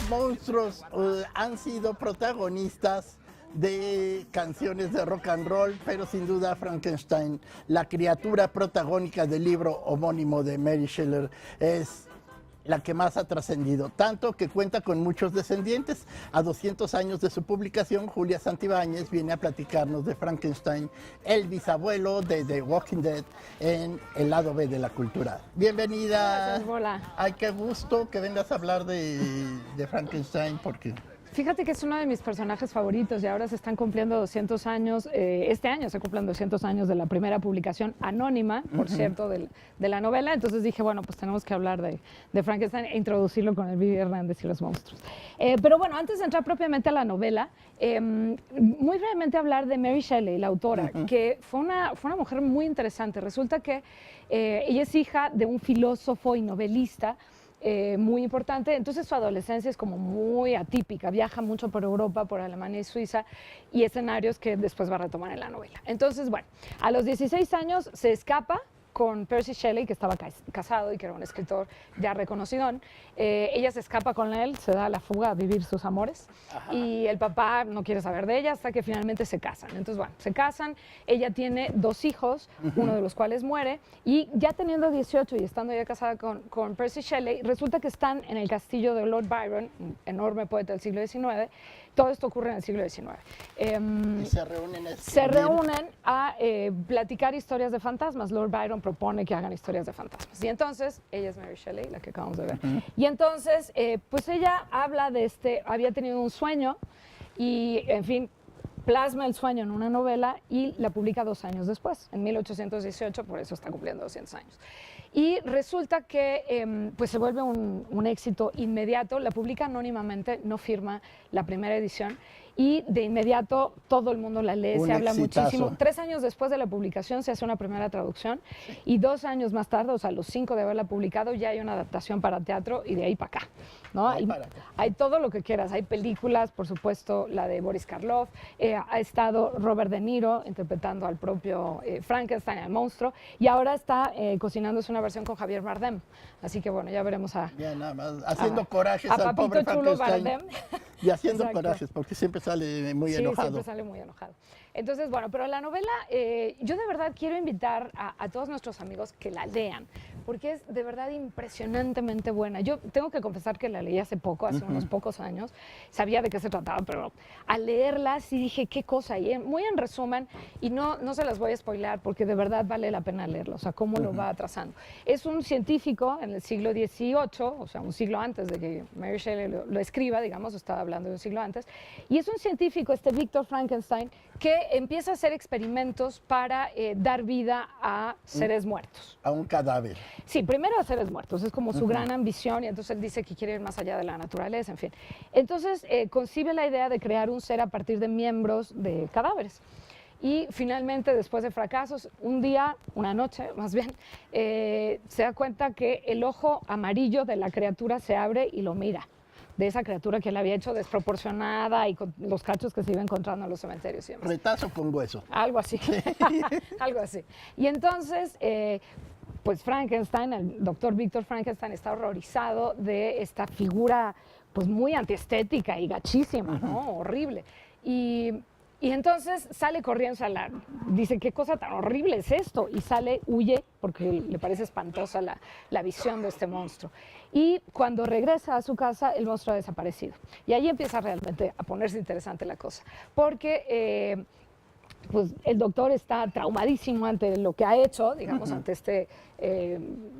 monstruos han sido protagonistas de canciones de rock and roll, pero sin duda Frankenstein, la criatura protagónica del libro homónimo de Mary Shelley, es la que más ha trascendido, tanto que cuenta con muchos descendientes. A 200 años de su publicación, Julia Santibáñez viene a platicarnos de Frankenstein, el bisabuelo de The Walking Dead, en el lado B de la cultura. Bienvenida. Gracias, Bola. Ay, qué gusto que vengas a hablar de Frankenstein, porque... Fíjate que es uno de mis personajes favoritos y ahora se están cumpliendo 200 años, este año se cumplen 200 años de la primera publicación anónima, por cierto, de la novela. Entonces dije, bueno, pues tenemos que hablar de Frankenstein e introducirlo con el Vivi Hernández y los monstruos. Pero bueno, antes de entrar propiamente a la novela, muy brevemente hablar de Mary Shelley, la autora, que fue una mujer muy interesante. Resulta que ella es hija de un filósofo y novelista muy importante. Entonces su adolescencia es como muy atípica, viaja mucho por Europa, por Alemania y Suiza, y escenarios que después va a retomar en la novela. Entonces, bueno, a los 16 años se escapa con Percy Shelley, que estaba casado y que era un escritor ya reconocido. Ella se escapa con él, se da la fuga a vivir sus amores. Ajá. Y el papá no quiere saber de ella hasta que finalmente se casan. Entonces, bueno, se casan, ella tiene 2 hijos, uno de los cuales muere, y ya teniendo 18 y estando ya casada con Percy Shelley, resulta que están en el castillo de Lord Byron, un enorme poeta del siglo XIX. Todo esto ocurre en el siglo XIX. Y se reúnen a platicar historias de fantasmas. Lord Byron propone que hagan historias de fantasmas. Y entonces, ella es Mary Shelley, la que acabamos de ver. Y entonces, pues ella habla de había tenido un sueño y, en fin, plasma el sueño en una novela y la publica 2 años después, en 1818, por eso está cumpliendo 200 años. Y resulta que pues se vuelve un éxito inmediato, la publica anónimamente, no firma la primera edición, y de inmediato todo el mundo la lee, se habla muchísimo. 3 años después de la publicación se hace una primera traducción, y 2 años más tarde, o sea, los 5 de haberla publicado, ya hay una adaptación para teatro y de ahí para acá, ¿no? Hay todo lo que quieras, hay películas, por supuesto, la de Boris Karloff, ha estado Robert De Niro interpretando al propio Frankenstein, al monstruo, y ahora está cocinándose una versión con Javier Bardem. Así que bueno, ya veremos ya nada más, haciendo corajes al pobre Frankenstein. Y haciendo corajes, porque siempre sale muy enojado. Sí, siempre sale muy enojado. Entonces, bueno, pero la novela, yo de verdad quiero invitar a todos nuestros amigos que la lean, porque es de verdad impresionantemente buena. Yo tengo que confesar que la leí hace poco, hace unos pocos años, sabía de qué se trataba, pero al leerla sí dije, qué cosa, y muy en resumen, y no se las voy a spoilear, porque de verdad vale la pena leerlo, o sea, cómo lo va trazando. Es un científico en el siglo XVIII, o sea, un siglo antes de que Mary Shelley lo escriba, digamos, estaba hablando de un siglo antes, y es un científico, Víctor Frankenstein, que empieza a hacer experimentos para dar vida a seres muertos. A un cadáver. Sí, primero a seres muertos, es como su gran ambición, y entonces él dice que quiere ir más allá de la naturaleza, en fin. Entonces concibe la idea de crear un ser a partir de miembros de cadáveres. Y finalmente, después de fracasos, un día, una noche más bien, se da cuenta que el ojo amarillo de la criatura se abre y lo mira, de esa criatura que él había hecho desproporcionada y con los cachos que se iba encontrando en los cementerios y demás. Retazo con hueso. Algo así, algo así. Y entonces, pues Frankenstein, el doctor Víctor Frankenstein, está horrorizado de esta figura pues muy antiestética y gachísima, ¿no? Horrible. Y entonces sale corriendo, dice, ¿qué cosa tan horrible es esto? Y sale, huye, porque le parece espantosa la visión de este monstruo. Y cuando regresa a su casa, el monstruo ha desaparecido. Y ahí empieza realmente a ponerse interesante la cosa, porque pues el doctor está traumadísimo ante lo que ha hecho, digamos, ante este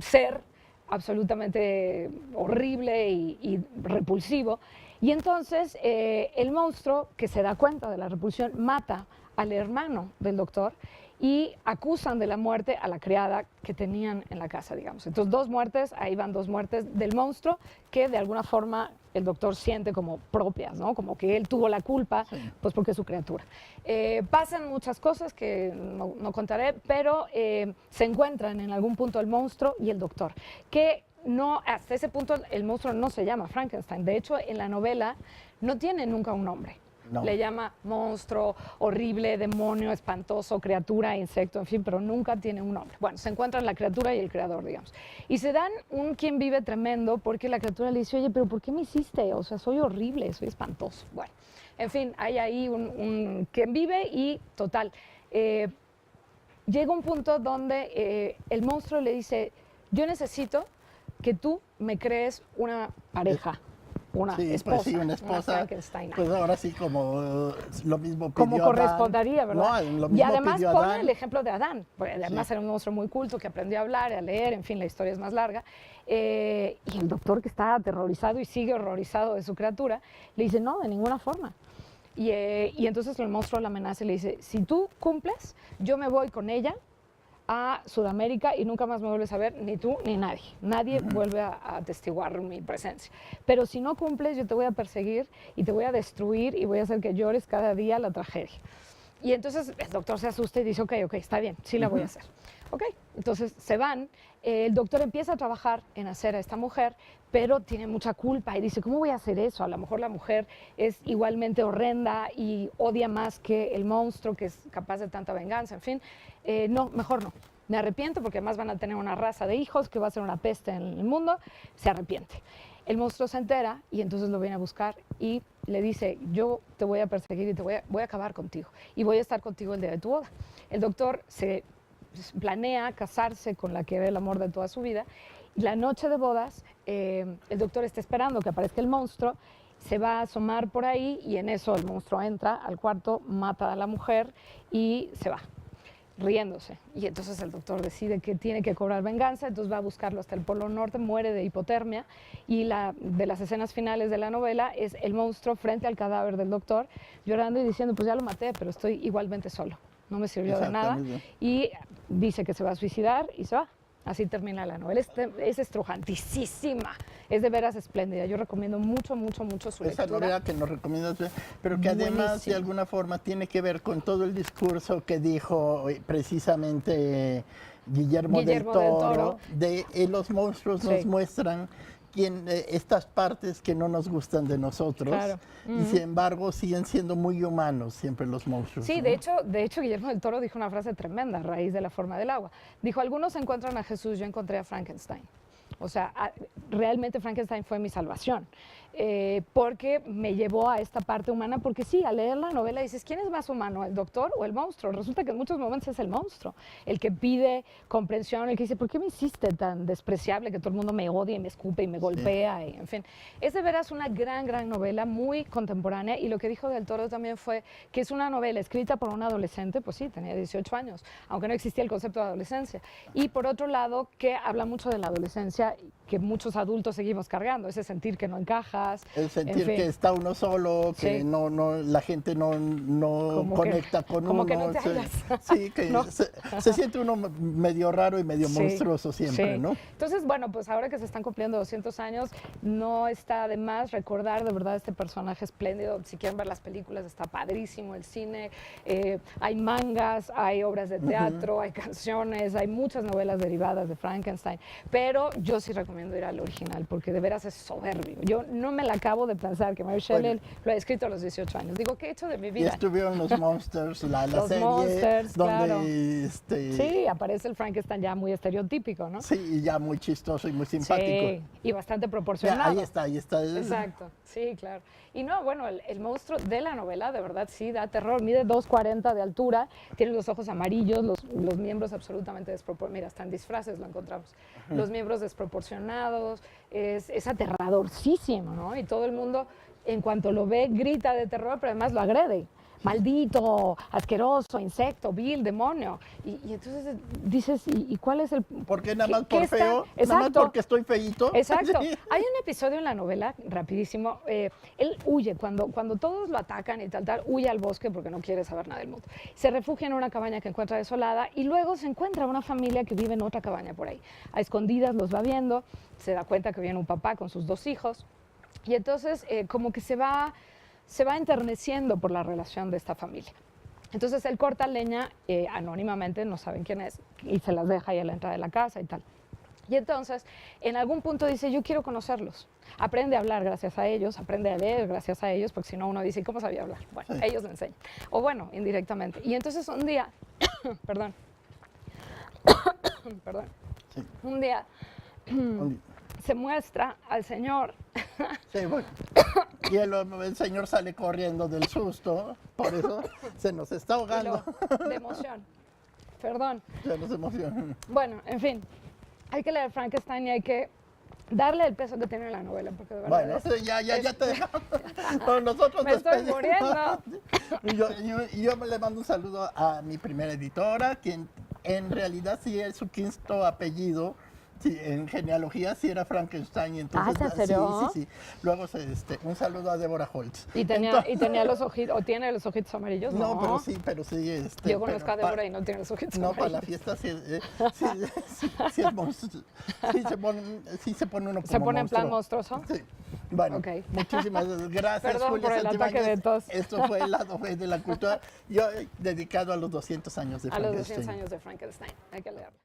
ser absolutamente horrible y repulsivo. Y entonces el monstruo, que se da cuenta de la repulsión, mata al hermano del doctor y acusan de la muerte a la criada que tenían en la casa, digamos. Entonces 2 muertes, ahí van 2 muertes del monstruo que de alguna forma el doctor siente como propias, ¿no? Como que él tuvo la culpa, pues porque es su criatura. Pasan muchas cosas que no contaré, pero se encuentran en algún punto el monstruo y el doctor, que hasta ese punto el monstruo no se llama Frankenstein. De hecho, en la novela no tiene nunca un nombre. No. Le llama monstruo, horrible, demonio, espantoso, criatura, insecto, en fin, pero nunca tiene un nombre. Bueno, se encuentran la criatura y el creador, digamos. Y se dan un quien vive tremendo porque la criatura le dice, oye, pero ¿por qué me hiciste? O sea, soy horrible, soy espantoso. Bueno, en fin, hay ahí un quien vive y total. Llega un punto donde el monstruo le dice, yo necesito que tú me crees una pareja. Una Sí, esposa, pues sí, una esposa, Frankenstein. pues ahora sí como lo mismo pidió Como Adán. correspondería, ¿verdad? No, lo Y mismo además pidió pone Adán. el ejemplo de Adán, porque además era un monstruo muy culto que aprendió a hablar, a leer, en fin, la historia es más larga. Y el doctor, que está aterrorizado y sigue horrorizado de su criatura, le dice, no, de ninguna forma. Y entonces el monstruo la amenaza y le dice, si tú cumples, yo me voy con ella a Sudamérica y nunca más me vuelves a ver, ni tú ni nadie. Nadie vuelve a atestiguar mi presencia. Pero si no cumples, yo te voy a perseguir y te voy a destruir y voy a hacer que llores cada día la tragedia. Y entonces el doctor se asusta y dice, ok, está bien, sí la voy a hacer. Ok, entonces se van, el doctor empieza a trabajar en hacer a esta mujer, pero tiene mucha culpa y dice, ¿cómo voy a hacer eso? A lo mejor la mujer es igualmente horrenda y odia más que el monstruo que es capaz de tanta venganza, en fin. No, mejor no. Me arrepiento porque además van a tener una raza de hijos que va a ser una peste en el mundo. Se arrepiente. El monstruo se entera y entonces lo viene a buscar y le dice, yo te voy a perseguir y voy a acabar contigo y voy a estar contigo el día de tu boda. El doctor se planea casarse con la que era el amor de toda su vida y la noche de bodas el doctor está esperando que aparezca el monstruo, se va a asomar por ahí y en eso el monstruo entra al cuarto, mata a la mujer y se va, riéndose. Y entonces el doctor decide que tiene que cobrar venganza, entonces va a buscarlo hasta el Polo Norte, muere de hipotermia y de las escenas finales de la novela es el monstruo frente al cadáver del doctor llorando y diciendo, pues ya lo maté, pero estoy igualmente solo, no me sirvió de nada. Y dice que se va a suicidar y se va. Así termina la novela. Es estrujantísima, es de veras espléndida. Yo recomiendo mucho, mucho, mucho su lectura. Esa novela que nos recomiendas, pero que además de alguna forma tiene que ver con todo el discurso que dijo precisamente Guillermo del Toro, de los monstruos nos muestran estas partes que no nos gustan de nosotros, y sin embargo siguen siendo muy humanos siempre los monstruos. Sí, ¿no? de hecho Guillermo del Toro dijo una frase tremenda a raíz de La forma del agua. Dijo, algunos encuentran a Jesús, yo encontré a Frankenstein. O sea, realmente Frankenstein fue mi salvación, porque me llevó a esta parte humana, porque sí, al leer la novela dices, ¿quién es más humano, el doctor o el monstruo? Resulta que en muchos momentos es el monstruo, el que pide comprensión, el que dice, ¿por qué me hiciste tan despreciable que todo el mundo me odia y me escupe y me golpea? Y, en fin, es de veras una gran, gran novela, muy contemporánea, y lo que dijo del Toro también fue que es una novela escrita por un adolescente, pues sí, tenía 18 años, aunque no existía el concepto de adolescencia, y por otro lado, que habla mucho de la adolescencia, que muchos adultos seguimos cargando, ese sentir que no encajas. El sentir que está uno solo, que la gente no conecta con como uno. Que no te hallas. Sí, que ¿no? se siente uno medio raro y medio monstruoso siempre, ¿no? Entonces, bueno, pues ahora que se están cumpliendo 200 años, no está de más recordar de verdad este personaje espléndido. Si quieren ver las películas, está padrísimo el cine. Hay mangas, hay obras de teatro, hay canciones, hay muchas novelas derivadas de Frankenstein, pero yo sí recomiendo ir al original porque de veras es soberbio. Yo no me la acabo de pensar que Mary Shelley lo ha escrito a los 18 años. Digo, ¿qué he hecho de mi vida? Y estuvieron los Monsters, la los serie, Monsters, donde sí, aparece el Frankenstein ya muy estereotípico, ¿no? Sí, y ya muy chistoso y muy simpático. Sí, y bastante proporcionado. Ya, ahí está. Exacto, sí, claro. Y no, bueno, el monstruo de la novela de verdad sí da terror. Mide 2,40 de altura, tiene los ojos amarillos, los miembros absolutamente desproporcionados. Mira, hasta en disfraces lo encontramos. Los miembros desproporcionados, es aterradorcísimo, ¿no? Y todo el mundo, en cuanto lo ve, grita de terror, pero además lo agrede. Maldito, asqueroso, insecto, vil, demonio. Y entonces dices, ¿y cuál es el...? ¿Por qué nada más por feo? Nada más porque estoy feíto. Exacto. Hay un episodio en la novela, rapidísimo, él huye, cuando todos lo atacan y tal, huye al bosque porque no quiere saber nada del mundo. Se refugia en una cabaña que encuentra desolada y luego se encuentra una familia que vive en otra cabaña por ahí. A escondidas los va viendo, se da cuenta que viene un papá con sus 2 hijos y entonces como que se va enterneciendo por la relación de esta familia. Entonces él corta leña anónimamente, no saben quién es, y se las deja ahí a la entrada de la casa y tal. Y entonces, en algún punto dice, yo quiero conocerlos. Aprende a hablar gracias a ellos, aprende a leer gracias a ellos, porque si no uno dice, ¿cómo sabía hablar? Bueno, Sí. ellos le enseñan. O bueno, indirectamente. Y entonces un día, perdón, perdón, Sí. un día se muestra al señor. Sí, bueno. Y el señor sale corriendo del susto, por eso se nos está ahogando. De emoción. Perdón. Se nos emociona. Bueno, en fin, hay que leer Frankenstein y hay que darle el peso que tiene la novela, porque de verdad Bueno, es- sí, ya te dejamos. Pero nosotros Me estoy despedimos. muriendo. Yo le mando un saludo a mi primera editora, quien en realidad sí es su quinto apellido. Sí, en genealogía sí era Frankenstein. Entonces, ¿es en serio? Sí. Luego un saludo a Deborah Holtz. Y tenía los ojitos, o tiene los ojitos amarillos, ¿no? No, pero sí. Yo conozco a Débora y no tiene los ojitos No, para amarillos. la fiesta sí es monstruoso. Sí se pone uno como ¿Se pone en plan monstruo. monstruoso? Sí. Bueno, Ok. muchísimas gracias, Perdón Julia por el ataque Santibáñez. de tos. Esto fue el lado B de la cultura. Yo dedicado a los 200 años de A los Frankenstein. 200 años de Frankenstein. Hay que leerlo.